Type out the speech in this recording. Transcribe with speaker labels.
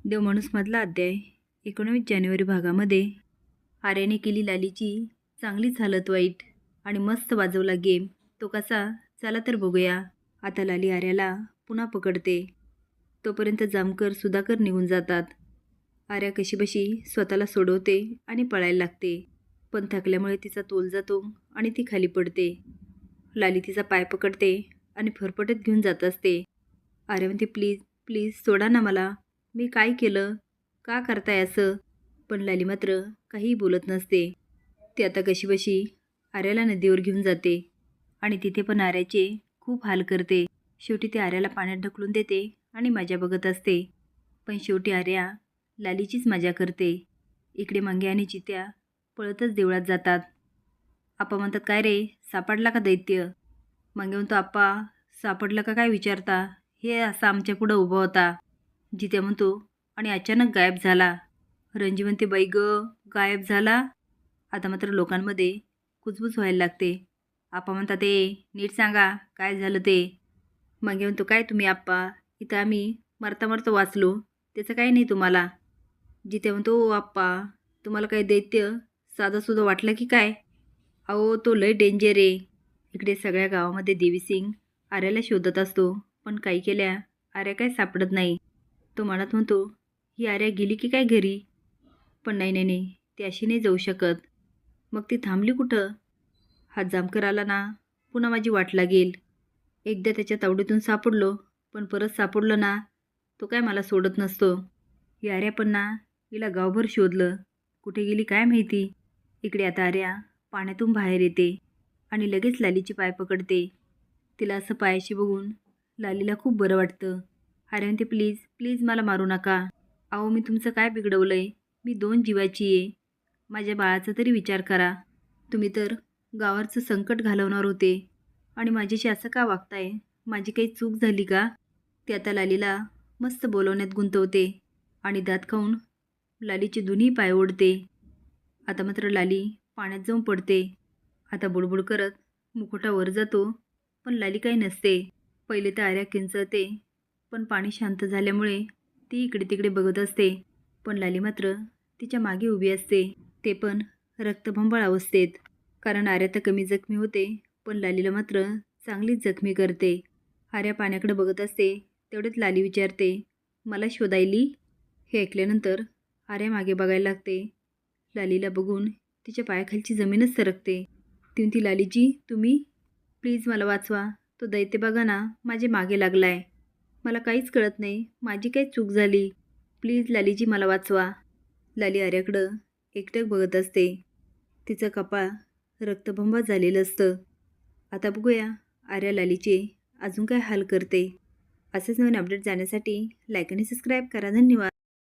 Speaker 1: देवमाणूसमधला अध्याय 19 जानेवारी भागामध्ये आर्याने केली लालीची चांगलीच हालत वाईट आणि मस्त वाजवला गेम. तो कसा? चला तर बघूया. आता लाली आर्याला पुन्हा पकडते. तोपर्यंत जामकर सुधाकर निघून जातात. आर्या कशीबशी स्वतःला सोडवते आणि पळायला लागते, पण थकल्यामुळे तिचा तोल जातो आणि ती खाली पडते. लाली तिचा पाय पकडते आणि फरफटत घेऊन जात असते. आर्या म्हणते, प्लीज प्लीज सोडा ना मला, मी काय केलं, का करताय असं? पण लाली मात्र काहीही बोलत नसते. ती आता कशीबशी आर्याला नदीवर घेऊन जाते आणि तिथे पण आर्याचे खूप हाल करते. शेवटी ती आर्याला पाण्यात ढकलून देते आणि मजा बघत असते. पण शेवटी आर्या लालीचीच मजा करते. इकडे मंग्या आणि चित्या पळतच देवळात जातात. आप्पा म्हणतात, काय रे, सापडला का दैत्य? मंग्या म्हणतो, आप्पा सापडलं का काय विचारता, हे असा आमच्या पुढं उभा होता. जित्या म्हणतो, आणि अचानक गायब झाला. रणजी म्हणते, बाई ग, गायब झाला? आता मात्र लोकांमध्ये कुजबूज व्हायला लागते. आप्पा म्हणतात, नीट सांगा काय झालं ते. मंग्या म्हणतो, काय तुम्ही आप्पा, इथं आम्ही मरता मरता वाचलो, त्याचं काही नाही तुम्हाला. जित्या म्हणतो, ओ आप्पा, तुम्हाला काही दैत्य साधासुद्धा वाटलं की काय? अहो तो लय डेंजर आहे. इकडे सगळ्या गावामध्ये देवीसिंग आर्याला शोधत असतो, पण काही केल्या आर्या काय सापडत नाही. तो मनात म्हणतो, ही आर्या गेली की काय घरी? पण नाही नाही नाही, ती अशी नाही जाऊ शकत. मग ती थांबली कुठं? हा जामकर आला ना, पुन्हा माझी वाट लागेल. एकदा त्याच्या तावडीतून सापडलो, पण परत सापडलो ना, तो काय मला सोडत नसतो. ही आर्या पण ना, हिला गावभर शोधलं, कुठे गेली काय माहिती. इकडे आता आर्या पाण्यातून बाहेर येते आणि लगेच लालीचे पाय पकडते. तिला असं पायाशी बघून लालीला खूप बरं वाटतं. आर्या म्हणते, प्लीज प्लीज मला मारू नका. अहो मी तुमचं काय बिघडवलं आहे? मी 2 जीवाची आहे. माझ्या बाळाचा तरी विचार करा. तुम्ही तर गावाचं संकट घालवणार होते आणि माझ्याशी असं का वागताय? माझी काही चूक झाली का? ती आता लालीला मस्त बोलवण्यात गुंतवते आणि दात खाऊन लालीचे दोन्ही पाय ओढते. आता मात्र लाली पाण्यात जाऊन पडते. आता बुडबुड करत मुखोटा वर जातो, पण लाली काही नसते. पहिले तर आर्या किंचळते, पण पाणी शांत झाल्यामुळे ती इकडे तिकडे बघत असते. पण लाली मात्र तिच्या मागे उभी असते, ते पण रक्तभंबाळ अवस्थेत. कारण आर्या तर कमी जखमी होते, पण लालीला मात्र चांगलीच जखमी करते. आर्या पाण्याकडे बघत असते, तेवढेच लाली विचारते, मला शोधायली? हे ऐकल्यानंतर आर्या मागे बघायला लागते. लालीला बघून तिच्या पायाखालची जमीनच सरकते. ती म्हणती, लालीजी तुम्ही, प्लीज मला वाचवा. तो दैत्य बघा ना, माझे मागे लागलाय. मला काहीच कळत नाही, माझी काही चूक झाली. प्लीज लालीजी मला वाचवा. लाली आर्याकडं एकटक बघत असते. तिचं कपाळ रक्तबंबाळ झालेलं असतं. आता बघूया आर्या लालीचे अजून काय हाल करते. असेच नवीन अपडेट जाण्यासाठी लाईक आणि सबस्क्राईब करा. धन्यवाद.